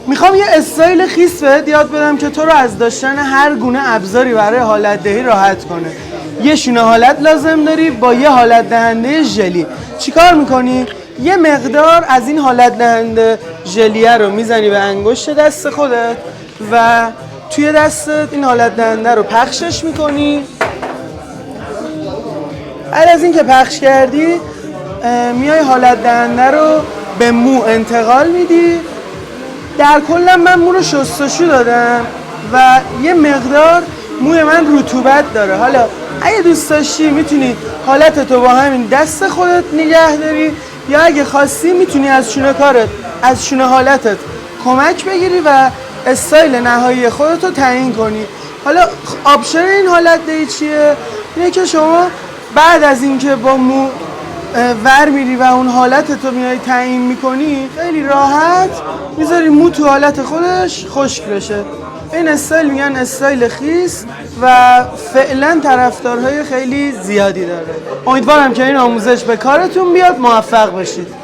میخوام یه استایل خیس بهت یاد بدم که تو رو از داشتن هر گونه ابزاری برای حالت دهی راحت کنه. یه شونه حالت لازم داری با یه حالت دهنده ژلی. چیکار میکنی؟ یه مقدار از این حالت دهنده ژلیه رو میزنی به انگشت دست خودت و توی دستت این حالت دهنده رو پخشش میکنی. بعد از اینکه پخش کردی میای حالت دهنده رو به مو انتقال میدی. در کل من مو رو شستشو دادم و یه مقدار موی من رطوبت داره. حالا اگه دوست داشتی میتونی حالتتو با همین دست خودت نگه داری یا اگه خواستی میتونی از شونه کارت از شونه حالتت کمک بگیری و استایل نهایی خودتو تعیین کنی. حالا آپشن این حالت دهی چیه؟ اینه که شما بعد از اینکه با مو ور میری و اون حالتتو میای تعیین میکنی خیلی راحت میذاری مو تو حالت خودش خشک بشه. این استایل میگن استایل خیس و فعلا طرفدارهای خیلی زیادی داره. امیدوارم که این آموزش به کارتون بیاد. موفق باشید.